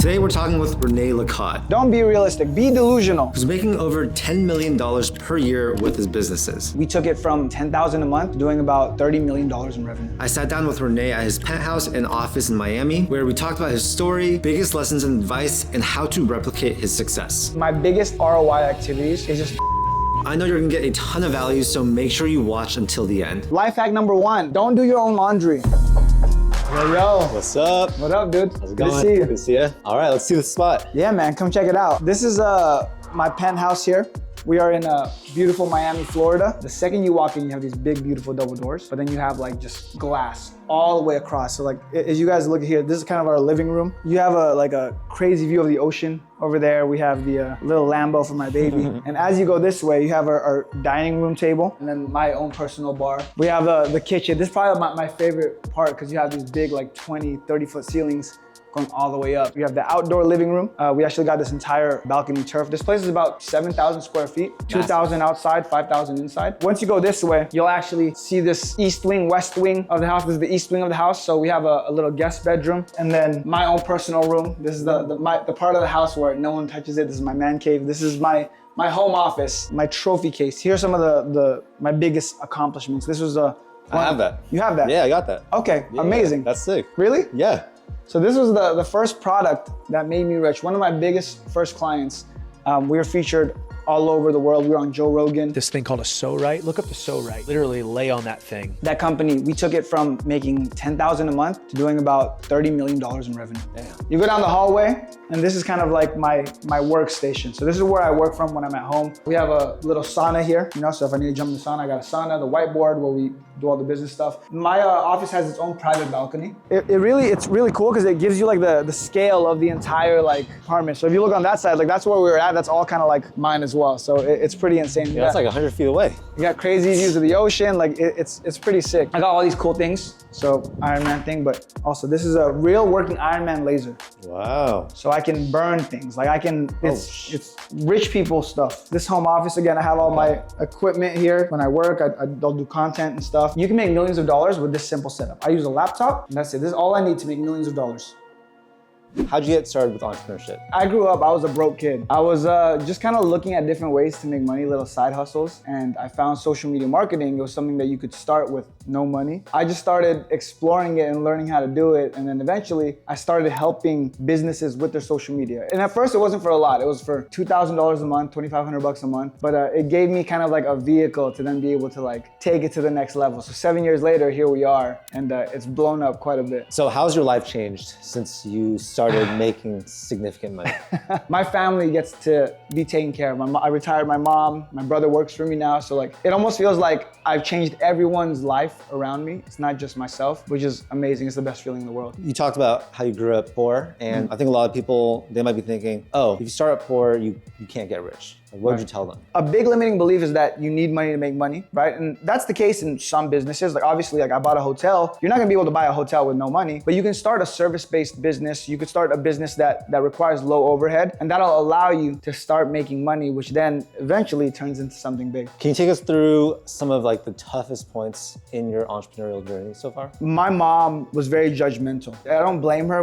Today we're talking with Renee Lacotte, Don't be realistic, be delusional. who's making over $10 million per year with his businesses. We took it from $10,000 a month, doing about $30 million in revenue. I sat down with Renee at his penthouse and office in Miami, where we talked about his story, biggest lessons and advice, and how to replicate his success. My biggest ROI activities is just I know you're gonna get a ton of value, so make sure you watch until the end. life hack number 1, don't do your own laundry. Yo. What's up? What up, dude? How's it Good going? to see you. Good to see you. All right, let's see the spot. Yeah, man, come check it out. This is my penthouse here. We are in beautiful Miami, Florida. The second you walk in, you have these big, beautiful double doors, but then you have like just glass all the way across. So like, as you guys look at here, this is kind of our living room. You have a crazy view of the ocean. Over there, we have the little Lambo for my baby. And as you go this way, you have our dining room table and then my own personal bar. We have the kitchen. This is probably my favorite part because you have these big like 20, 30 foot ceilings going all the way up. We have the outdoor living room. We actually got this entire balcony turf. This place is about 7,000 square feet, 2,000 outside, 5,000 inside. Once you go this way, you'll actually see this east wing, west wing of the house. This is the east wing of the house. So we have a little guest bedroom and then my own personal room. This is the part of the house where no one touches it. This is my man cave. This is my home office, my trophy case. Here's some of my biggest accomplishments. This was I have that. You have that? Yeah, I got that. Okay, Yeah, amazing. That's sick. Really? Yeah. So this was the first product that made me rich. One of my biggest first clients. We were featured all over the world. We were on Joe Rogan. This thing called a So Right. Look up the So Right. Literally lay on that thing. That company, we took it from making $10,000 a month to doing about $30 million in revenue. Damn. You go down the hallway, and this is kind of like my workstation. So this is where I work from when I'm at home. We have a little sauna here, so if I need to jump in the sauna, I got a sauna, the whiteboard where we do all the business stuff. My office has its own private balcony. It's really cool because it gives you like the scale of the entire like apartment. So if you look on that side, like that's where we were at, that's all kind of like mine as well. So it's pretty insane. Yeah, that's like 100 feet away. You got crazy views of the ocean, like it's pretty sick. I got all these cool things. So Iron Man thing, but also this is a real working Iron Man laser. Wow. So I can burn things. Like it's rich people stuff. This home office, again, I have all my equipment here. When I work, I'll do content and stuff. You can make millions of dollars with this simple setup. I use a laptop, and that's it. This is all I need to make millions of dollars. How'd you get started with entrepreneurship? I grew up, I was a broke kid. I was just kind of looking at different ways to make money, little side hustles, and I found social media marketing. It was something that you could start with no money. I just started exploring it and learning how to do it, and then eventually I started helping businesses with their social media. And at first it wasn't for a lot. It was for $2,000 a month, $2,500 a month, but it gave me kind of like a vehicle to then be able to like take it to the next level. So 7 years later, here we are, and it's blown up quite a bit. So how's your life changed since you started making significant money? My family gets to be taken care of. I retired my mom, my brother works for me now. So like, it almost feels like I've changed everyone's life around me. It's not just myself, which is amazing. It's the best feeling in the world. You talked about how you grew up poor, and I think a lot of people, they might be thinking, oh, if you start up poor, you can't get rich. Like, what would you tell them? A big limiting belief is that you need money to make money, right? And that's the case in some businesses. Like obviously, like I bought a hotel. You're not gonna be able to buy a hotel with no money, but you can start a service-based business. You could start a business that requires low overhead, and that'll allow you to start making money, which then eventually turns into something big. Can you take us through some of like the toughest points in your entrepreneurial journey so far? My mom was very judgmental. I don't blame her.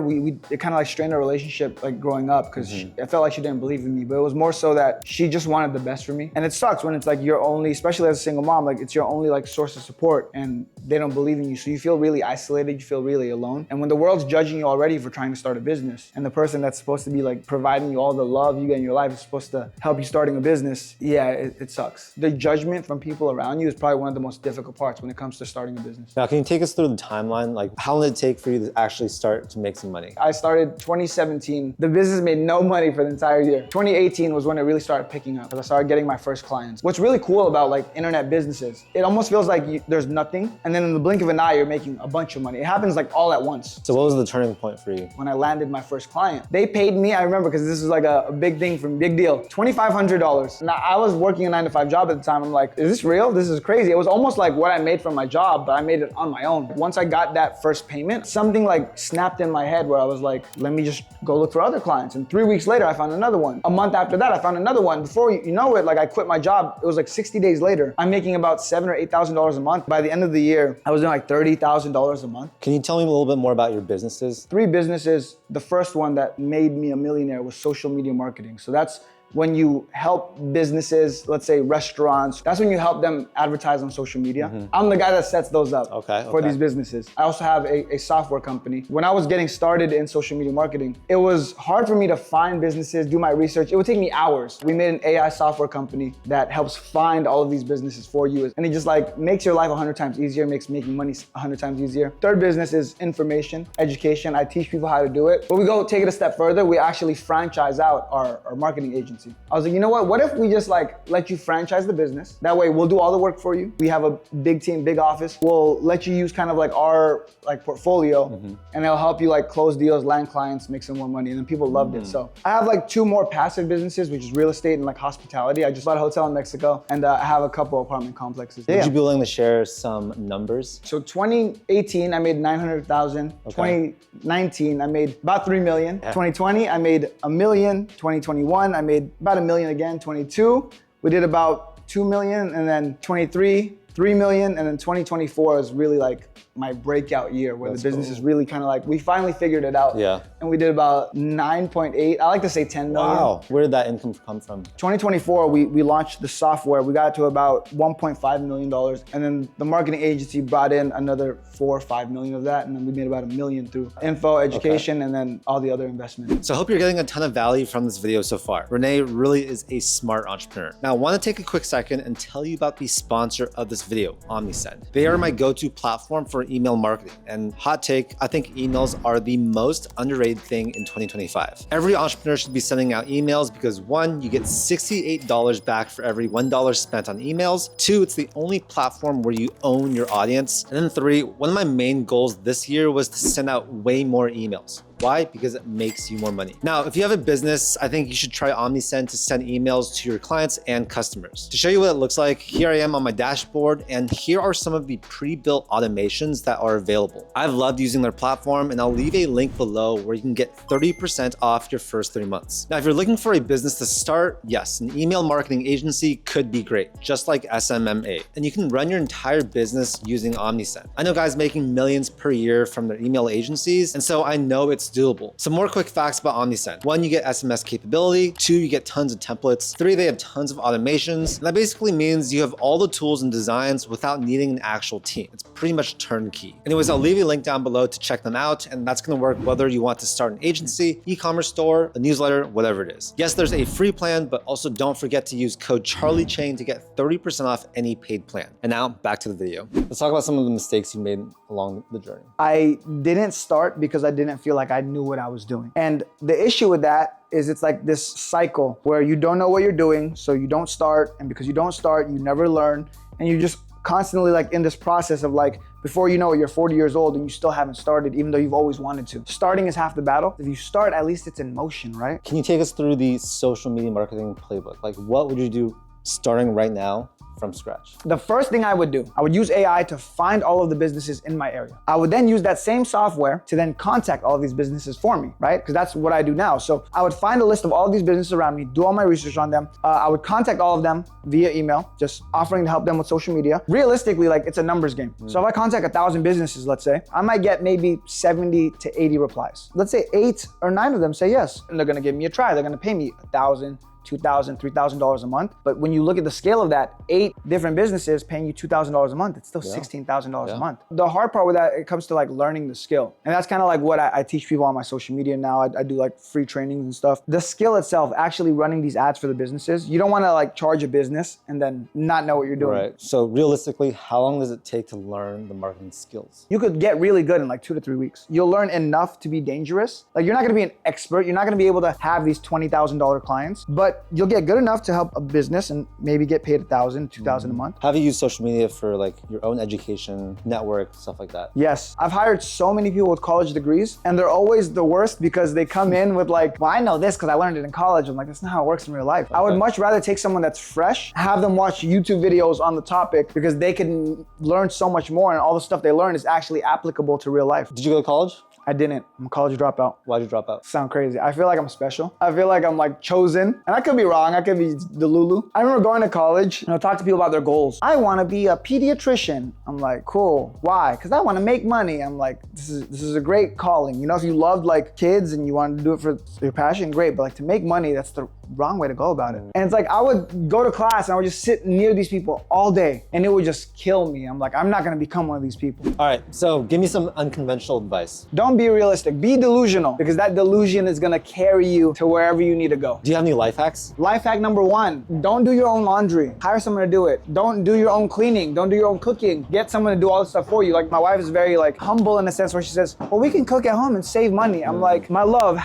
It kind of like strained our relationship like growing up because I felt like she didn't believe in me, but it was more so that she just wanted the best for me. And it sucks when it's like your only, especially as a single mom, like it's your only like source of support and they don't believe in you. So you feel really isolated, you feel really alone. And when the world's judging you already for trying to start a business and the person that's supposed to be like providing you all the love you get in your life is supposed to help you starting a business, yeah, it sucks. The judgment from people around you is probably one of the most difficult parts when it comes to starting a business. Now, can you take us through the timeline? Like how long did it take for you to actually start to make some money? I started 2017. The business made no money for the entire year. 2018 was when it really started picking up. I started getting my first clients. What's really cool about like internet businesses, it almost feels like there's nothing, and then in the blink of an eye, you're making a bunch of money. It happens like all at once. So what was the turning point for you? When I landed my first client, they paid me, I remember, because this was like a big thing from big deal, $2,500. Now I was working a 9-to-5 job at the time. I'm like, is this real? This is crazy. It was almost like what I made from my job, but I made it on my own. Once I got that first payment, something like snapped in my head where I was like, let me just go look for other clients. And 3 weeks later, I found another one. A month after that, I found another one. before you know it, like I quit my job. It was like 60 days later. I'm making about $7,000 or $8,000 a month. By the end of the year, I was doing like $30,000 a month. Can you tell me a little bit more about your businesses? 3 businesses. The first one that made me a millionaire was social media marketing. So that's when you help businesses, let's say restaurants, that's when you help them advertise on social media. I'm the guy that sets those up for these businesses. I also have a software company. When I was getting started in social media marketing, it was hard for me to find businesses, do my research. It would take me hours. We made an AI software company that helps find all of these businesses for you. And it just like makes your life 100 times easier, makes making money 100 times easier. Third business is information, education. I teach people how to do it. But we go take it a step further. We actually franchise out our marketing agency. I was like, you know what if we just like let you franchise the business? That way we'll do all the work for you. We have a big team, big office. We'll let you use kind of like our like portfolio and it'll help you like close deals, land clients, make some more money. And then people loved it. So I have like 2 more passive businesses, which is real estate and like hospitality. I just bought a hotel in Mexico and I have a couple apartment complexes. Would you be willing to share some numbers? So 2018, I made 900,000. 2019, I made about 3 million. 2020, I made $1 million. 2021, I made about $1 million again. 22, we did about 2 million, and then 23, 3 million, and then 2024 is really like my breakout year where the business is really kind of like, we finally figured it out. Yeah. And we did about 9.8, I like to say 10 million. Wow, where did that income come from? 2024, we launched the software. We got it to about $1.5 million. And then the marketing agency brought in another 4 or 5 million of that. And then we made about $1 million through info, education, and then all the other investments. So I hope you're getting a ton of value from this video so far. Renee really is a smart entrepreneur. Now I want to take a quick second and tell you about the sponsor of this video, Omnisend. They are my go-to platform for email marketing. And hot take, I think emails are the most underrated thing in 2025. Every entrepreneur should be sending out emails because 1, you get $68 back for every $1 spent on emails. 2, it's the only platform where you own your audience. And then 3, one of my main goals this year was to send out way more emails. Why? Because it makes you more money. Now, if you have a business, I think you should try Omnisend to send emails to your clients and customers. To show you what it looks like, here I am on my dashboard, and here are some of the pre-built automations that are available. I've loved using their platform, and I'll leave a link below where you can get 30% off your first 3 months. Now, if you're looking for a business to start, yes, an email marketing agency could be great, just like SMM, and you can run your entire business using Omnisend. I know guys making millions per year from their email agencies, and so I know it's doable. Some more quick facts about Omnisend. 1, you get SMS capability. 2, you get tons of templates. 3, they have tons of automations. And that basically means you have all the tools and designs without needing an actual team. It's pretty much turnkey. Anyways, I'll leave a link down below to check them out, and that's gonna work whether you want to start an agency, e-commerce store, a newsletter, whatever it is. Yes, there's a free plan, but also don't forget to use code CharlieChain to get 30% off any paid plan. And now back to the video. Let's talk about some of the mistakes you made along the journey. I didn't start because I didn't feel like I knew what I was doing. And the issue with that is it's like this cycle where you don't know what you're doing, so you don't start, and because you don't start, you never learn, and you just constantly like in this process of like, before you know it, you're 40 years old and you still haven't started, even though you've always wanted to. Starting is half the battle. If you start, at least it's in motion, right? Can you take us through the social media marketing playbook? Like, what would you do starting right now from scratch? The first thing I would do, I would use AI to find all of the businesses in my area. I would then use that same software to then contact all of these businesses for me, right? Because that's what I do now. So I would find a list of all of these businesses around me, do all my research on them. I would contact all of them via email, just offering to help them with social media. Realistically, like it's a numbers game. So if I contact 1,000 businesses, let's say, I might get maybe 70 to 80 replies. Let's say 8 or 9 of them say yes, and they're gonna give me a try. They're gonna pay me $1,000, $2,000, $3,000 a month. But when you look at the scale of that, 8 different businesses paying you $2,000 a month, it's still $16,000 a month. The hard part with that, it comes to like learning the skill. And that's kind of like what I teach people on my social media now. I do like free trainings and stuff. The skill itself, actually running these ads for the businesses, you don't want to like charge a business and then not know what you're doing. Right. So realistically, how long does it take to learn the marketing skills? You could get really good in like 2 to 3 weeks. You'll learn enough to be dangerous. Like you're not gonna be an expert. You're not gonna be able to have these $20,000 clients, but you'll get good enough to help a business and maybe get paid $1,000, $2,000 a month. Have you used social media for like your own education, network, stuff like that? Yes, I've hired so many people with college degrees, and they're always the worst because they come in with like, well, I know this because I learned it in college. I'm like, that's not how it works in real life. I would much rather take someone that's fresh, have them watch YouTube videos on the topic because they can learn so much more, and all the stuff they learn is actually applicable to real life. Did you go to college? I didn't. I'm a college dropout. Why'd you drop out? Sound crazy. I feel like I'm special. I feel like I'm like chosen. And I could be wrong. I could be the Lulu. I remember going to college and I talk to people about their goals. I want to be a pediatrician. I'm like, cool. Why? Because I want to make money. I'm like, this is a great calling. You know, if you loved like kids and you wanted to do it for your passion, great. But like to make money, that's the wrong way to go about it. And it's like, I would go to class and I would just sit near these people all day and it would just kill me. I'm like, I'm not going to become one of these people. All right, so give me some unconventional advice. Don't be realistic. Be delusional, because that delusion is going to carry you to wherever you need to go. Do you have any life hacks? Life hack number 1, don't do your own laundry. Hire someone to do it. Don't do your own cleaning. Don't do your own cooking. Get someone to do all this stuff for you. Like my wife is very like humble in a sense where she says, well, we can cook at home and save money. I'm like, my love,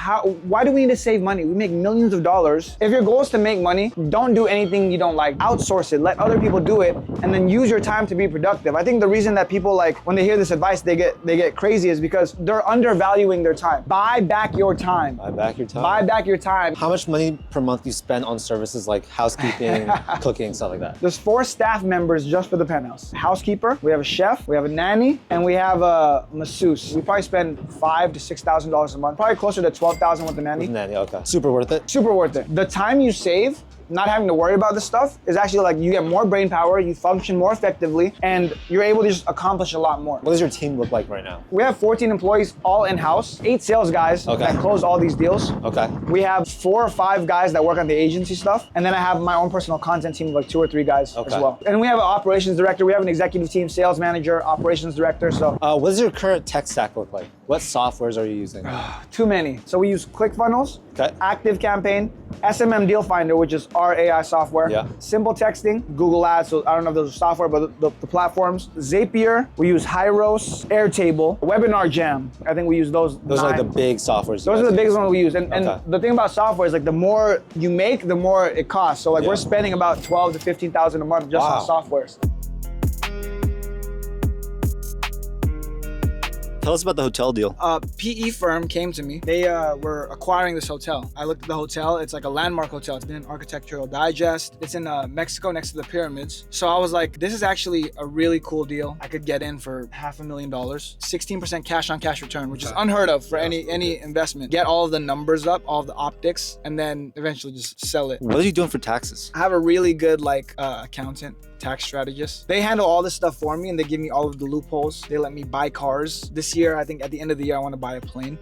why do we need to save money? We make millions of dollars. If your goal is to make money, don't do anything you don't like. Outsource it. Let other people do it and then use your time to be productive. I think the reason that people like, when they hear this advice, they get crazy is because they're undervaluing their time. Buy back your time. Buy back your time. Buy back your time. How much money per month do you spend on services like housekeeping, cooking, stuff like that? There's 4 staff members just for the penthouse. Housekeeper, we have a chef, we have a nanny, and we have a masseuse. We probably spend $5,000 to $6,000 a month. Probably closer to $12,000 with the nanny. Nanny, okay. Super worth it? Super worth it. The time you save not having to worry about this stuff is actually like you get more brain power, you function more effectively, and you're able to just accomplish a lot more. What does your team look like right now? We have 14 employees all in-house, 8 sales guys that close all these deals. Okay. We have 4 or 5 guys that work on the agency stuff, and then I have my own personal content team of like 2 or 3 guys as well. And we have an operations director, we have an executive team, sales manager, operations director, so. What does your current tech stack look like? What softwares are you using? Too many. So we use ClickFunnels, Okay. ActiveCampaign, SMM Deal Finder, which is our AI software. Yeah. Simple Texting, Google Ads, so I don't know if those are software, but the platforms. Zapier, we use Hyros, Airtable, Webinar Jam. I think we use those. Those are like the big softwares. Those are the biggest ones we use. And Okay. the thing about software is like the more you make, the more it costs. So like we're spending about $12,000 to $15,000 a month just on softwares. Tell us about the hotel deal. A PE firm came to me. They were acquiring this hotel. I looked at the hotel. It's like a landmark hotel. It's been in Architectural Digest. It's in Mexico next to the pyramids. So I was like, this is actually a really cool deal. I could get in for $500,000. 16% cash on cash return, which is unheard of for any investment. Get all of the numbers up, all of the optics, and then eventually just sell it. What are you doing for taxes? I have a really good accountant, tax strategist. They handle all this stuff for me and they give me all of the loopholes. They let me buy cars. This year, I think at the end of the year, I want to buy a plane.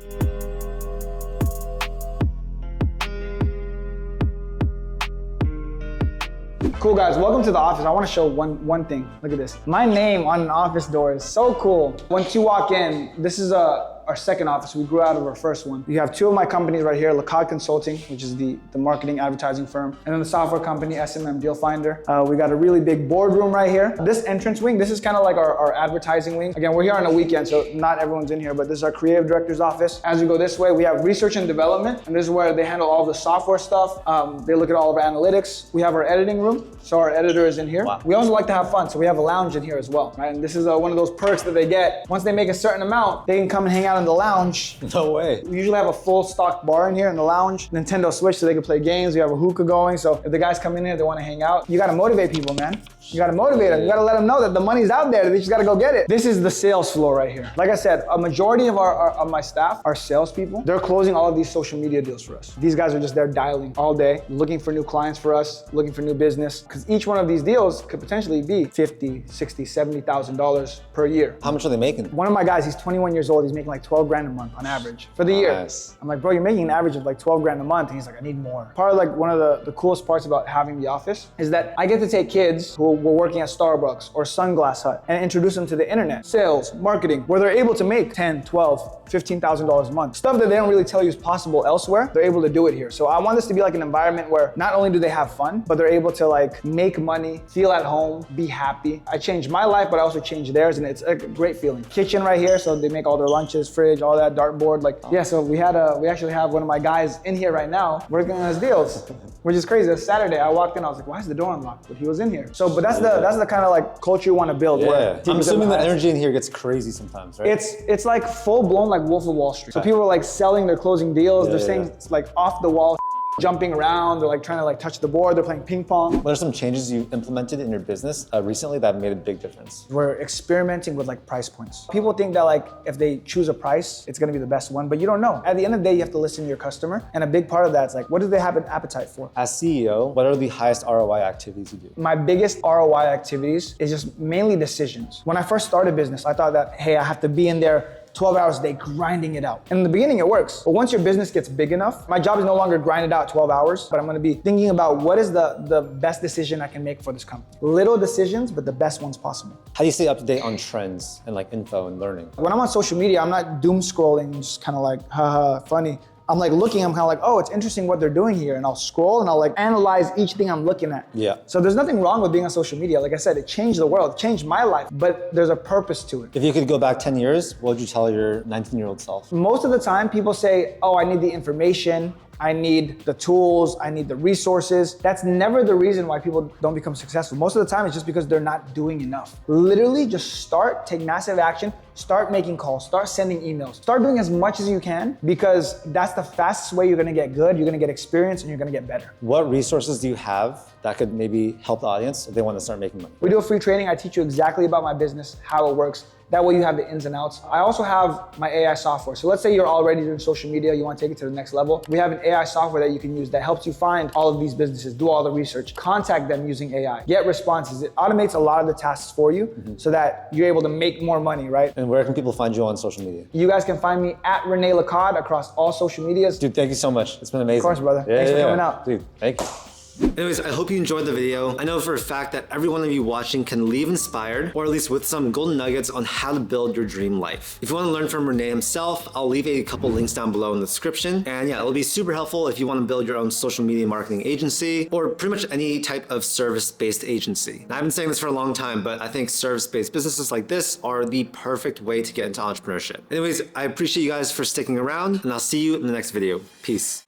Cool guys, welcome to the office. I want to show one thing. Look at this. My name on an office door is so cool. Once you walk in, this is our second office. We grew out of our first one. You have 2 of my companies right here, Lacaille Consulting, which is the marketing advertising firm, and then the software company, SMM Deal Finder. We got a really big boardroom right here. This entrance wing, this is kind of like our advertising wing. Again, we're here on a weekend, so not everyone's in here, but this is our creative director's office. As we go this way, we have research and development, and this is where they handle all the software stuff. They look at all of our analytics. We have our editing room, so our editor is in here. Wow. We also like to have fun, so we have a lounge in here as well, right? And this is one of those perks that they get. Once they make a certain amount, they can come and hang out in the lounge. No way. We usually have a full stock bar in here in the lounge. Nintendo Switch so they can play games. We have a hookah going. So if the guys come in here, they want to hang out. You got to motivate people, man. You got to motivate them. You got to let them know that the money's out there. They just got to go get it. This is the sales floor right here. Like I said, a majority of of my staff are salespeople. They're closing all of these social media deals for us. These guys are just there dialing all day, looking for new clients for us, looking for new business. Because each one of these deals could potentially be $50,000, $60,000, $70,000 per year. How much are they making? One of my guys, he's 21 years old. He's making like 12 grand a month on average for the year. I'm like, bro, you're making an average of like 12 grand a month. And he's like, I need more. Part of like one of the coolest parts about having the office is that I get to take kids who were working at Starbucks or Sunglass Hut and introduce them to the internet, sales, marketing, where they're able to make $10,000, $12,000, $15,000 a month. Stuff that they don't really tell you is possible elsewhere, they're able to do it here. So I want this to be like an environment where not only do they have fun, but they're able to like make money, feel at home, be happy. I changed my life, but I also changed theirs, and it's a great feeling. Kitchen right here, so they make all their lunches, fridge, all that, dartboard. Like, yeah, so we actually have one of my guys in here right now working on his deals, which is crazy. It's Saturday, I walked in, I was like, why is the door unlocked? But he was in here. So, but that's the kind of like culture you want to build. Yeah, I'm assuming the energy in here gets crazy sometimes, right? It's like full blown like Wolf of Wall Street. So people are like selling, they're closing deals, they're saying it's like off the wall. jumping around, they're like trying to like touch the board, they're playing ping pong. What are some changes you implemented in your business recently that have made a big difference? We're experimenting with like price points. People think that like if they choose a price, it's gonna be the best one, but you don't know. At the end of the day, you have to listen to your customer. And a big part of that is like, what do they have an appetite for? As CEO, what are the highest ROI activities you do? My biggest ROI activities is just mainly decisions. When I first started business, I thought that, hey, I have to be in there 12 hours a day grinding it out. And in the beginning it works, but once your business gets big enough, my job is no longer grind it out 12 hours, but I'm gonna be thinking about what is the best decision I can make for this company. Little decisions, but the best ones possible. How do you stay up to date on trends and like info and learning? When I'm on social media, I'm not doom scrolling, just kind of like, haha, funny. I'm like looking, I'm kind of like, oh, it's interesting what they're doing here. And I'll scroll and I'll like analyze each thing I'm looking at. Yeah. So there's nothing wrong with being on social media. Like I said, it changed the world, it changed my life, but there's a purpose to it. If you could go back 10 years, what would you tell your 19-year-old self? Most of the time people say, oh, I need the information, I need the tools, I need the resources. That's never the reason why people don't become successful. Most of the time it's just because they're not doing enough. Literally just start, take massive action, start making calls, start sending emails, start doing as much as you can, because that's the fastest way you're gonna get good, you're gonna get experience, and you're gonna get better. What resources do you have that could maybe help the audience if they want to start making money? We do a free training. I teach you exactly about my business, how it works. That way you have the ins and outs. I also have my AI software. So let's say you're already doing social media, you want to take it to the next level. We have an AI software that you can use that helps you find all of these businesses, do all the research, contact them using AI, get responses. It automates a lot of the tasks for you so that you're able to make more money, right? And where can people find you on social media? You guys can find me at Rene Lacaud across all social medias. Dude, thank you so much. It's been amazing. Of course, brother. Thanks for coming out. Dude, thank you. Anyways, I hope you enjoyed the video. I know for a fact that every one of you watching can leave inspired, or at least with some golden nuggets on how to build your dream life. If you want to learn from Rene himself, I'll leave a couple links down below in the description. And yeah, it'll be super helpful if you want to build your own social media marketing agency, or pretty much any type of service-based agency. And I've been saying this for a long time, but I think service-based businesses like this are the perfect way to get into entrepreneurship. Anyways, I appreciate you guys for sticking around, and I'll see you in the next video. Peace.